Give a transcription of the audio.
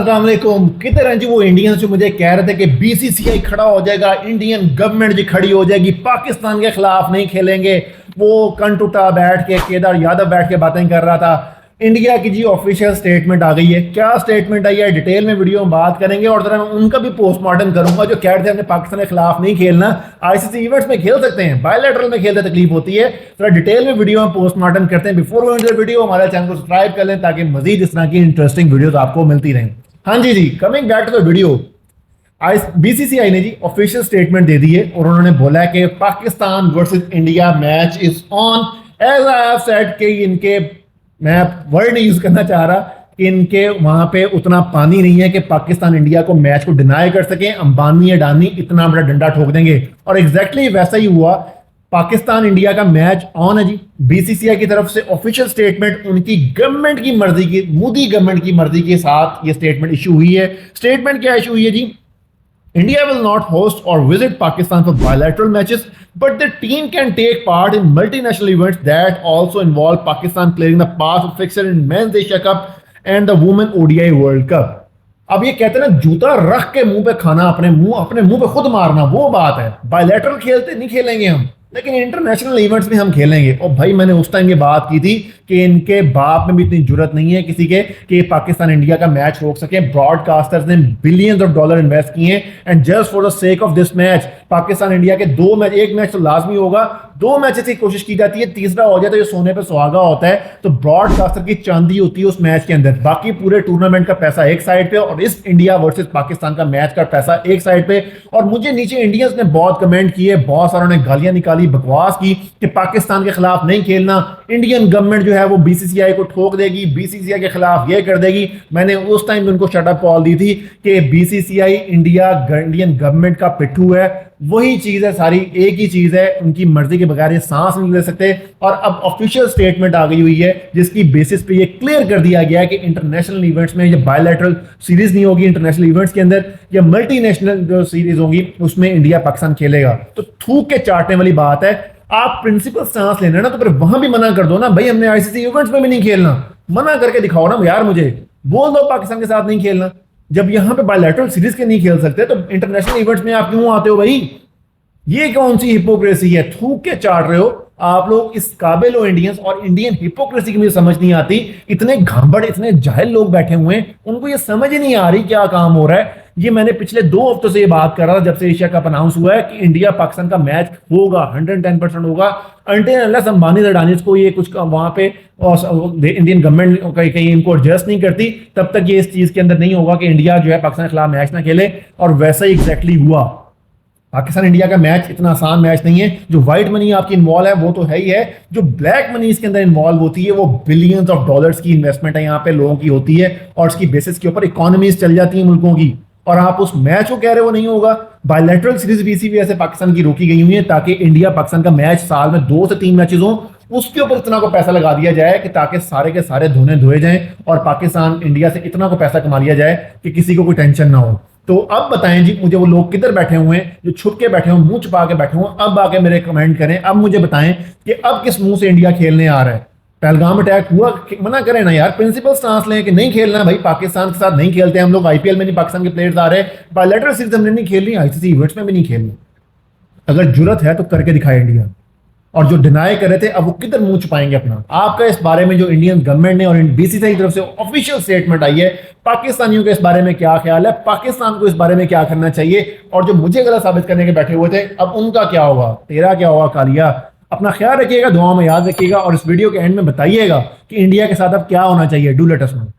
अस्सलाम वालेकुम। किधर हैं जी वो इंडियंस जो मुझे कह रहे थे कि बीसीसीआई खड़ा हो जाएगा, इंडियन गवर्नमेंट जी खड़ी हो जाएगी, पाकिस्तान के खिलाफ नहीं खेलेंगे। वो कंटुटा बैठ के केदार यादव बैठ के बातें कर रहा था। इंडिया की जी ऑफिशियल स्टेटमेंट आ गई है। क्या स्टेटमेंट आई है डिटेल में वीडियो में बात करेंगे और जरा मैं उनका भी पोस्टमार्टम करूंगा जो कह रहे थे हमने पाकिस्तान के खिलाफ नहीं खेलना, आईसीसी इवेंट्स में खेल सकते हैं, बायलैटरल में खेलते तकलीफ होती है। जरा डिटेल में वीडियो में पोस्टमार्टम करते हैं। Before going to the video हमारे चैनल को सब्सक्राइब कर लें ताकि मजीद इस तरह की इंटरेस्टिंग वीडियोस आपको मिलती रहें। हाँ जी, coming back to the video. BCCI ने जी ऑफिशियल स्टेटमेंट दे दी है और उन्होंने बोला है कि Pakistan versus India match is on. As I have said कि इनके, मैं वर्ड नहीं यूज करना चाह रहा, कि इनके वहां पे उतना पानी नहीं है कि पाकिस्तान इंडिया को मैच को डिनाई कर सके। अंबानी अडानी इतना बड़ा डंडा ठोक देंगे और एग्जैक्टली वैसा ही हुआ। पाकिस्तान इंडिया का मैच ऑन है जी। बीसीसीआई की तरफ से ऑफिशियल स्टेटमेंट उनकी गवर्नमेंट की मर्जी की, मोदी गवर्नमेंट की मर्जी के साथ ये स्टेटमेंट इशू हुई है। स्टेटमेंट क्या इशू हुई है जी? India will not host or visit Pakistan for bilateral matches, but the team can take part in multinational events that also involve Pakistan clearing the path of fixture in Men's Asia Cup and the Women ODI World Cup. अब ये कहते हैं ना, जूता रख के मुंह पे खाना, अपने मुंह पे खुद मारना, वो बात है। बायलैटरल खेलते नहीं खेलेंगे हम, लेकिन इंटरनेशनल इवेंट्स में हम खेलेंगे। और भाई मैंने उस टाइम ये बात की थी कि इनके बाप में भी इतनी जुर्रत नहीं है किसी के कि पाकिस्तान इंडिया का मैच रोक सके। ब्रॉडकास्टर्स ने बिलियंस ऑफ डॉलर इन्वेस्ट किए and just for the sake of this match Pakistan India के दो मैच, एक मैच तो लाजमी होगा, दो मैचेस की कोशिश की जाती है, तीसरा हो जाए तो ये सोने पे सुहागा होता है। तो ब्रॉडकास्टर की चांदी होती है उस मैच के अंदर। बाकी पूरे टूर्नामेंट का पैसा एक साइड पे और इस इंडिया वर्सेस पाकिस्तान का मैच का पैसा एक साइड पे। और मुझे नीचे इंडियंस ने बहुत कमेंट किए, बहुत सारों ने गालियां निकाली, बकवास की कि पाकिस्तान के खिलाफ नहीं खेलना, इंडियन गवर्नमेंट जो है वो बीसीसीआई को ठोक देगी, बीसीसीआई के खिलाफ ये कर देगी। मैंने उस टाइम उनको शटअप कॉल दी थी कि बीसीसीआई इंडियन गवर्नमेंट का पिट्ठू है। वही चीज है, सारी एक ही चीज है, उनकी मर्जी के बगैर ये सांस नहीं ले सकते। और अब ऑफिशियल स्टेटमेंट आ गई हुई है जिसकी बेसिस पे ये क्लियर कर दिया गया है कि इंटरनेशनल इवेंट्स में ये बायलैटरल सीरीज नहीं होगी, इंटरनेशनल इवेंट्स के अंदर या मल्टीनेशनल जो सीरीज होगी उसमें इंडिया पाकिस्तान खेलेगा। तो थूक के चाटने वाली बात है। आप प्रिंसिपल सांस लेना ना तो फिर वहां भी मना कर दो ना, भाई हमने आईसीसी इवेंट्स में भी नहीं खेलना, मना करके दिखाओ ना यार, मुझे बोल दो पाकिस्तान के साथ नहीं खेलना। जब यहां पे बायलैटरल सीरीज के नहीं खेल सकते तो इंटरनेशनल इवेंट्स में आप क्यों आते हो भाई? ये कौन सी हिपोक्रेसी है? थूक के चाट रहे हो आप लोग, इस काबिल हो इंडियंस। और इंडियन हिपोक्रेसी की मुझे समझ नहीं आती, इतने घांबड़, इतने जाहिल लोग बैठे हुए हैं, उनको ये समझ ही नहीं आ रही क्या काम हो रहा है। ये मैंने पिछले 2 हफ्तों से ये बात कर रहा था जब से एशिया कप अनाउंस हुआ है कि इंडिया पाकिस्तान का मैच होगा, 110% होगा। अनटिल अंबानी अडानी को ये कुछ वहां पे इंडियन गवर्नमेंट कहीं इनको एडजस्ट नहीं करती, तब तक ये इस चीज के अंदर नहीं होगा कि इंडिया जो है पाकिस्तान के खिलाफ मैच ना खेले। और वैसा ही एग्जैक्टली हुआ। पाकिस्तान इंडिया का मैच इतना आसान मैच नहीं है। जो व्हाइट मनी आपकी इन्वॉल्व है वो तो है ही है, जो ब्लैक मनी इसके अंदर इन्वॉल्व होती है वो बिलियंस ऑफ डॉलर्स की इन्वेस्टमेंट है यहाँ पे लोगों की होती है और उसकी बेसिस के ऊपर इकोनॉमीज चल जाती है मुल्कों की। और आप उस मैच को कह रहे हो नहीं होगा। बायलैटरल सीरीज बीसीबी से पाकिस्तान की रोकी गई हुई है ताकि इंडिया पाकिस्तान का मैच साल में 2 से 3 मैचेस हो, उसके ऊपर इतना को पैसा लगा दिया जाए कि ताकि सारे के सारे धोने धोए जाएं और पाकिस्तान इंडिया से इतना को पैसा कमा लिया जाए कि किसी को कोई टेंशन ना हो। तो अब बताएं जी मुझे, वो लोग किधर बैठे हुए हैं जो छुप के बैठे हुए, मुंह छुपा के बैठे हुए, अब आके मेरे कमेंट करें। अब मुझे बताएं कि अब किस मुंह से इंडिया खेलने आ रहा है। पहलगाम अटैक हुआ, मना करें ना यार, प्रिंसिपल स्टांस लें कि नहीं खेलना भाई, पाकिस्तान के साथ नहीं खेलते हम लोग। आईपीएल में नहीं पाकिस्तान के प्लेयर्स आ रहे, बायलैटरल सीरीज हमने नहीं खेलनी, आईसीसी इवेंट्स में भी नहीं खेलनी। अगर जरूरत है तो करके दिखाए इंडिया। और जो डिनाई कर रहे थे अब वो किधर मुंह छुपाएंगे अपना? आपका इस बारे में जो इंडियन गवर्नमेंट ने और बीसीसीआई की तरफ से ऑफिशियल स्टेटमेंट आई है, पाकिस्तानियों के इस बारे में क्या ख्याल है, पाकिस्तान को इस बारे में क्या करना चाहिए? और जो मुझे गलत साबित करने के बैठे हुए थे अब उनका क्या होगा? तेरा क्या होगा कालिया? अपना ख्याल रखिएगा, दुआ में याद रखिएगा और इस वीडियो के एंड में बताइएगा कि इंडिया के साथ अब क्या होना चाहिए। Do let us know.